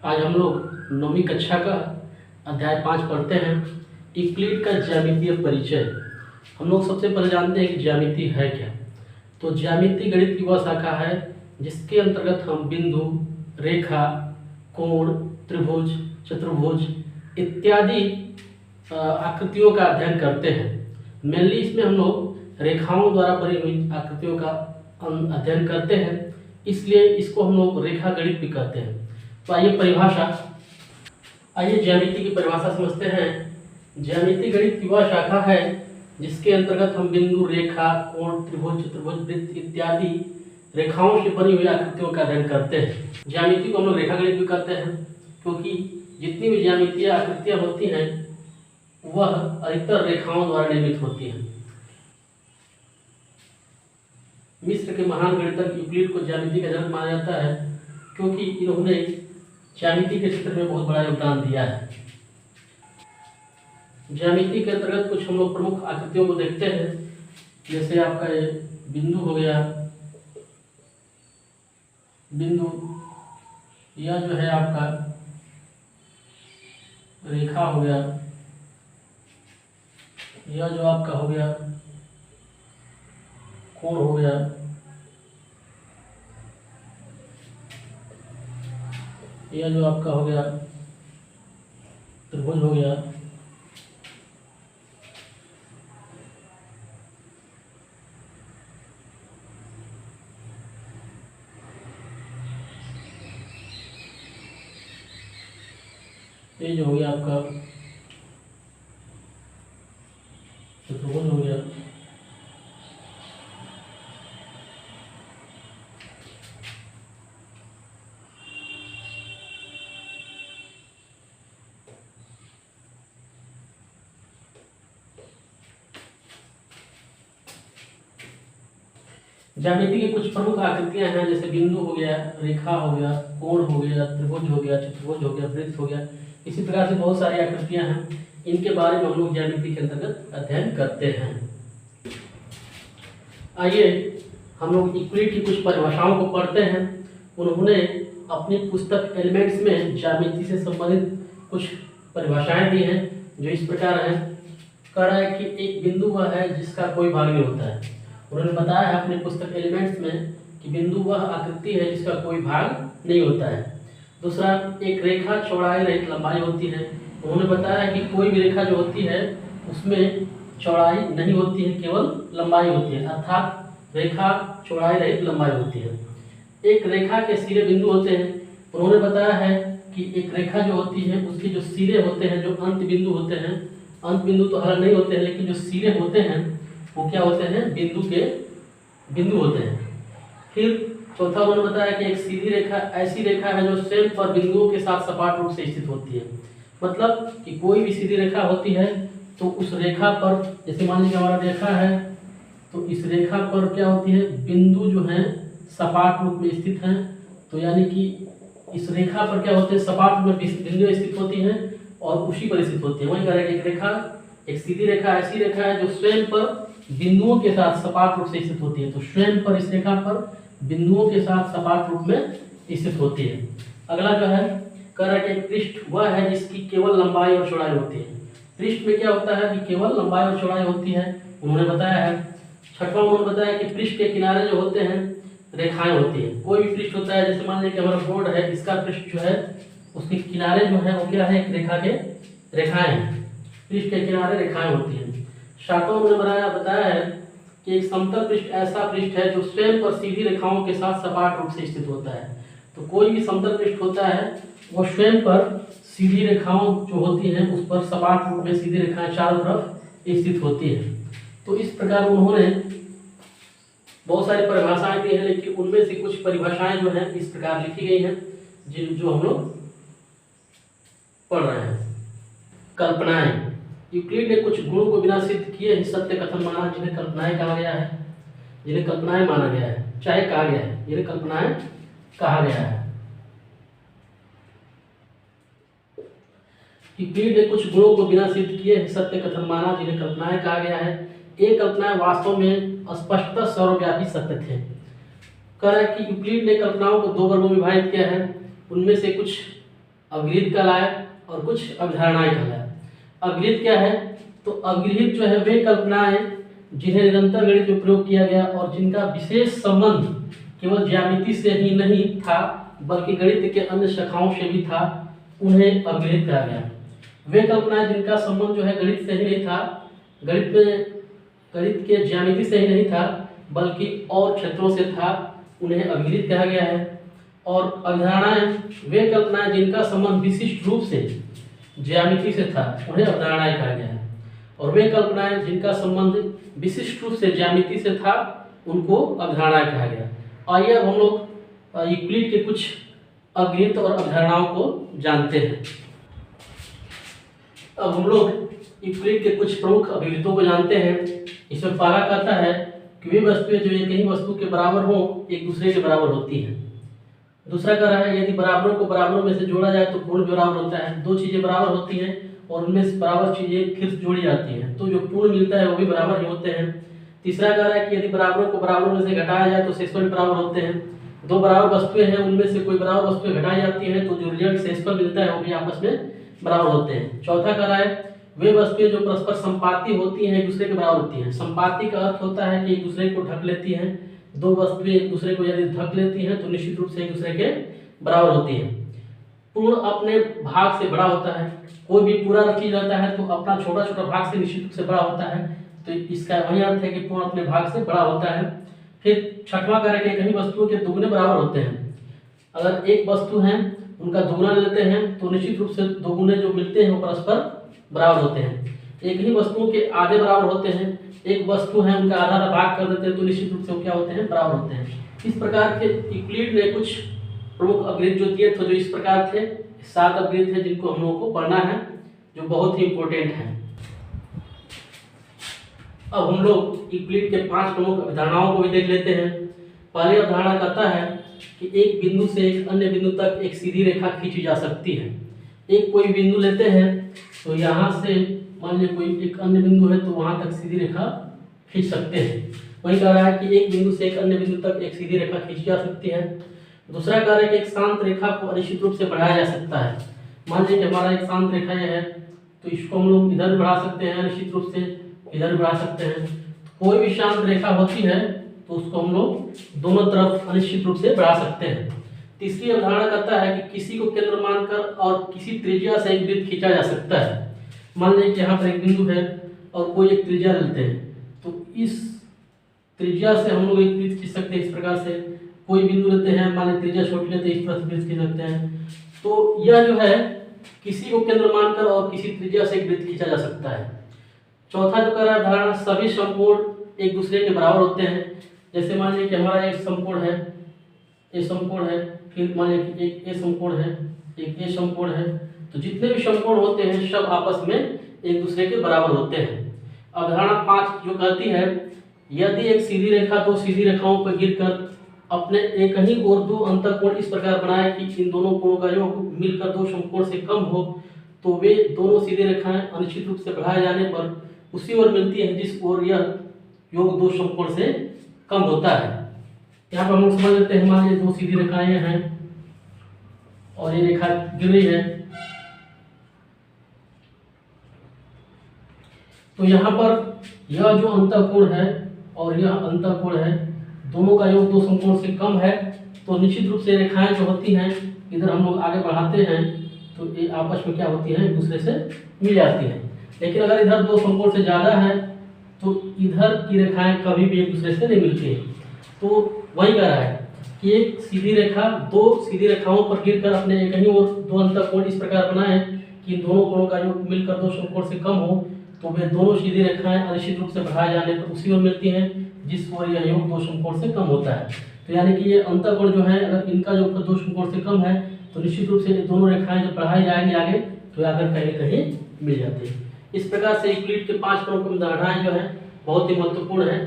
आज हम लोग 9वीं कक्षा का अध्याय 5 पढ़ते हैं, यूक्लिड का ज्यामितीय परिचय। हम लोग सबसे पहले जानते हैं कि ज्यामिति है क्या। तो ज्यामिति गणित की वह शाखा है जिसके अंतर्गत हम बिंदु, रेखा, कोण, त्रिभुज, चतुर्भुज इत्यादि आकृतियों का अध्ययन करते हैं। मेनली इसमें हम लोग रेखाओं द्वारा बनी हुई आकृतियों का अध्ययन करते हैं, इसलिए इसको हम लोग रेखा गणित भी कहते हैं। तो आइए ज्यामिति की परिभाषा समझते हैं। ज्यामिति गणित की वह शाखा है जिसके अंतर्गत हम बिंदु, रेखा, कोण, त्रिभुज, चतुर्भुज, वृत्त इत्यादि रेखाओं से बनी हुई आकृतियों का अध्ययन करते हैं। ज्यामिति को हम लोग रेखा गणित भी कहते हैं क्योंकि जितनी भी ज्यामितीय आकृतियां होती हैं वह अधिकतर रेखाओं द्वारा निर्मित होती हैं। मिस्र के महान गणितज्ञ यूक्लिड को ज्यामिति का जनक माना जाता है क्योंकि इन्होंने ज्यामिति के क्षेत्र में बहुत बड़ा योगदान दिया है। ज्यामिति के अंतर्गत कुछ हम लोग प्रमुख आकृतियों को देखते हैं, जैसे आपका ये बिंदु हो गया। बिंदु यह जो है आपका रेखा हो गया, यह जो आपका हो गया कोण हो गया, यह जो आपका हो गया त्रिभुज हो गया, ये जो हो गया आपका चतुर्भुज हो गया। ज्यामिति की कुछ प्रमुख आकृतियां हैं, जैसे बिंदु हो गया, रेखा हो गया, कोण हो गया, त्रिभुज हो गया, चतुर्भुज हो गया, वृत्त हो गया। इसी प्रकार से बहुत सारी आकृतियां हैं, इनके बारे में हम लोग ज्यामिति के अंतर्गत अध्ययन करते हैं। आइए हम लोग यूक्लिड की कुछ परिभाषाओं को पढ़ते हैं। उन्होंने अपनी पुस्तक एलिमेंट्स में ज्यामिति से संबंधित कुछ परिभाषाएं दी हैं जो इस प्रकार हैं। कह रहा है कि एक बिंदु वह है जिसका कोई भाग नहीं होता है। उन्होंने बताया है अपनी पुस्तक एलिमेंट्स में कि बिंदु वह आकृति है जिसका कोई भाग नहीं होता है। दूसरा, एक रेखा चौड़ाई रहित लंबाई होती है। उन्होंने बताया कि कोई भी रेखा जो होती है उसमें चौड़ाई नहीं होती है, केवल लंबाई होती है, अर्थात रेखा चौड़ाई रहित लंबाई होती है। एक रेखा के सिरे बिंदु होते हैं। उन्होंने बताया है कि एक रेखा जो होती है उसके जो सिरे होते हैं, जो अंत बिंदु होते हैं, अंत बिंदु तो हर नहीं होते हैं, लेकिन जो सिरे होते हैं वो क्या होते हैं, बिंदु के बिंदु होते हैं। फिर चौथा उन्होंने बताया कि एक सीधी रेखा ऐसी रेखा है जो स्वयं पर बिंदुओं के साथ सपाट रूप से स्थित होती है। मतलब कि कोई भी सीधी रेखा होती है तो उस रेखा पर, जैसे मान लीजिए हमारा रेखा है तो इस रेखा पर क्या होती है, बिंदु जो है सपाट रूप में स्थित हैं। तो यानी कि इस रेखा पर क्या होते हैं, सपाट रूप में बिंदु स्थित होती हैं और उसी पर स्थित होती है। वही कह रहे हैं कि एक रेखा, एक सीधी रेखा ऐसी रेखा है जो स्वयं पर बिंदुओं के साथ सपाट रूप से स्थित होती है। तो स्वयं पर इस रेखा पर बिंदुओं के साथ सपाट रूप में स्थित होती है। अगला जो है कह रहा है कि पृष्ठ वह है जिसकी केवल लंबाई और चौड़ाई होती है। पृष्ठ में क्या होता है कि केवल लंबाई और चौड़ाई होती है, उन्होंने बताया है। छठवां उन्होंने बताया कि पृष्ठ के किनारे जो होते हैं रेखाएं होती है। कोई भी पृष्ठ होता है, जैसे मान लीजिए कि हमारा बोर्ड है, इसका पृष्ठ जो है उसके किनारे जो है वो क्या है, एक रेखा के रेखाएं हैं। पृष्ठ के किनारे रेखाएं होती हैं। सातवां उन्होंने बताया है कि एक समतल पृष्ठ ऐसा पृष्ठ है जो स्वयं पर सीधी रेखाओं के साथ सपाट रूप से स्थित होता है। तो कोई भी समतल पृष्ठ होता है वो स्वयं पर सीधी रेखाओं जो होती हैं उस पर सपाट रूप में सीधी रेखाएं चारों तरफ स्थित होती है। तो इस प्रकार उन्होंने बहुत सारी परिभाषाएं दी हैं, लेकिन उनमें से कुछ परिभाषाएं जो हैं इस प्रकार लिखी गई हैं जो हम लोग पढ़ रहे हैं। कल्पनाएं। यूक्लिड ने कुछ गुणों को बिना सिद्ध किए ही सत्य कथन माना, जिन्हें कल्पनाएं कहा गया है, जिन्हें कल्पनाएं माना गया है, चाहे कहा गया है, जिन्हें कल्पनाएं कहा गया है। यूक्लिड ने कुछ गुणों को बिना सिद्ध किए ही सत्य कथन माना, जिन्हें कल्पनाएं कहा गया है। ये कल्पनाएं वास्तव में स्पष्टतः सर्वव्यापी सत्य थे। कह रहा है कि यूक्लिड ने कल्पनाओं को दो वर्गों में विभाजित किया है। उनमें से कुछ अवगृहित कहलाए और कुछ अवधारणाएं कहलाए। अवगृहित क्या है? तो अवगृहित जो है वे कल्पनाएं जिन्हें निरंतर गणित में प्रयोग किया गया और जिनका विशेष संबंध केवल ज्यामिति से ही नहीं था बल्कि गणित के अन्य शाखाओं से भी था, उन्हें अवगृहित कहा गया। वे कल्पनाएं जिनका संबंध जो है गणित से ही नहीं था, गणित के ज्यामिति से ही नहीं था बल्कि और क्षेत्रों से था, उन्हें अवगृहित कहा गया है। और अवधारणाएं वे कल्पनाएं जिनका संबंध विशिष्ट रूप से ज्यामिति से था, उन्हें अवधारणाएं कहा गया है। और वे कल्पनाएं जिनका संबंध विशिष्ट रूप से ज्यामिति से था, उनको अवधारणाएं कहा गया। आइए अब हम लोग यूक्लिड के कुछ अवगृहित और अवधारणाओं को जानते हैं। अब हम लोग यूक्लिड के कुछ प्रमुख अवगृहितों को जानते हैं। इसमें पहला कहता है कि वे वस्तुएं जो एक ही वस्तु के बराबर हो एक दूसरे के बराबर होती हैं। दूसरा कह रहा है यदि बराबरों को बराबरों में से जोड़ा जाए तो पूर्ण बराबर होता है। दो चीजें बराबर होती हैं और उनमें से बराबर चीजें फिर से जोड़ी जाती हैं तो जो पूर्ण मिलता है वो भी बराबर ही होते हैं। तीसरा कह रहा है कि यदि बराबरों को बराबरों में से घटाया जाए तो शेषफल भी बराबर होते हैं। दो बराबर वस्तुएं हैं उनमें से कोई बराबर वस्तुएं घटाई जाती हैं तो जो रिजल्ट शेषफल मिलता है वो भी आपस में बराबर होते हैं। चौथा कह रहा है वे वस्तुएं जो परस्पर संपाती होती हैं एक दूसरे के बराबर होती हैं। संपाती का अर्थ होता है कि एक दूसरे को ढक लेती हैं। दो वस्तुएं एक दूसरे को यदि ढक लेती हैं तो निश्चित रूप से एक दूसरे के बराबर होती हैं। पूर्ण अपने भाग से बड़ा होता है। कोई भी पूरा चीज रहता है तो अपना छोटा छोटा भाग से निश्चित रूप से बड़ा होता है, तो इसका वही अर्थ है कि पूर्ण अपने भाग से बड़ा होता है। फिर छठवां कह रहा है कि कहीं वस्तुओं के दुगने बराबर होते हैं। अगर एक वस्तु है उनका दुगना लेते हैं तो निश्चित रूप से दोगुने जो मिलते हैं वो परस्पर बराबर होते हैं। एक ही वस्तुओं के आधे बराबर होते हैं। एक वस्तु है उनका आधा आधा भाग कर देते हैं तो निश्चित रूप से वो क्या होते हैं? बराबर होते हैं। इस प्रकार के यूक्लिड ने कुछ प्रमुख अवगृहित जो दिए थे जो इस प्रकार थे। 7 अवगृहित थे जिनको हम लोगों को पढ़ना है, जो बहुत ही इंपॉर्टेंट है। अब हम लोग यूक्लिड के 5 प्रमुख अवधारणाओं को भी देख लेते हैं। पहली अवधारणा कहता है कि एक बिंदु से एक अन्य बिंदु तक एक सीधी रेखा खींची जा सकती है। एक कोई बिंदु लेते हैं तो यहाँ से मान लीजिए कोई एक अन्य बिंदु है तो वहां तक सीधी रेखा खींच सकते हैं। वही कह रहा है कि एक बिंदु से एक अन्य बिंदु तक एक सीधी रेखा खींची जा सकती है। दूसरा कह रहा है कि एक शांत रेखा को अनिश्चित रूप से बढ़ाया जा सकता है। मान लीजिए कि हमारा एक शांत रेखा यह है तो इसको हम लोग इधर बढ़ा सकते हैं, निश्चित रूप से इधर बढ़ा सकते हैं। कोई भी शांत रेखा होती है तो उसको हम लोग दोनों तरफ अनिश्चित रूप से बढ़ा सकते हैं। तीसरी अवधारणा कहता है कि किसी को केंद्र मानकर और किसी त्रिज्या से एक वृत्त खींचा जा सकता है। मान लीजिए कि यहाँ पर एक बिंदु है और कोई एक त्रिज्या लेते हैं तो इस त्रिज्या से हम लोग एक वृत्त खींच सकते हैं। इस प्रकार से कोई बिंदु लेते हैं, मान लीजिए त्रिज्या छोटी लेते हैं, इस तरह से वृत्त खींच सकते हैं। तो यह जो है किसी को केंद्र मानकर और किसी त्रिज्या से एक वृत्त खींचा जा सकता है। चौथा जो कह रहा है धारणा सभी समकोण एक दूसरे के बराबर होते हैं। जैसे मान लीजिए कि हमारा एक समकोण है, ए समकोण है, फिर मान लीजिए कि एक ए समकोण है, एक ए समकोण है, तो जितने भी समकोण होते हैं सब आपस में एक दूसरे के बराबर होते हैं। अवधारणा 5 जो कहती है यदि एक सीधी रेखा दो सीधी रेखाओं पर गिरकर अपने एक ही और दो अंतःकोण इस प्रकार बनाए कि इन दोनों कोणों का योग मिलकर दो समकोण से कम हो तो वे दोनों सीधी रेखाएं अनिश्चित रूप से बढ़ाए जाने पर उसी ओर मिलती है जिस ओर यह योग दो समकोण से कम होता है। यहाँ पर हम लोग समझ लेते हैं मान लीजिए दो सीधी रेखाएं हैं और ये रेखा गिर रही है तो यहाँ पर यह जो अंतःकोण है और यह अंतःकोण है दोनों का योग दो समकोण से कम है तो निश्चित रूप से रेखाएं जो होती हैं इधर हम लोग आगे बढ़ाते हैं तो ये आपस में क्या होती है एक दूसरे से मिल जाती है। लेकिन अगर इधर दो समकोण से ज़्यादा है तो इधर की रेखाएं कभी भी एक दूसरे से नहीं मिलती है। तो वही कह रहा है कि एक सीधी रेखा दो सीधी रेखाओं पर गिरकर अपने एक ही और दो अंतःकोण इस प्रकार बनाए कि इन दोनों कोणों का योग मिलकर दो समकोण से कम हो तो वे दोनों सीधी रेखाएं अनिश्चित रूप से बढ़ाए जाने पर उसी ओर मिलती हैं जिस ओर यह योग दो समकोण से कम होता है। तो यानी कि ये अंतःकोण जो है अगर इनका योग दो समकोण से कम है तो निश्चित रूप से ये दोनों रेखाएं जब बढ़ाई जाएंगी आगे तो आकर कहीं कहीं मिल जाती है। इस प्रकार से यूक्लिड के 5 प्रमुख अवधारणाएं जो है बहुत ही महत्वपूर्ण है।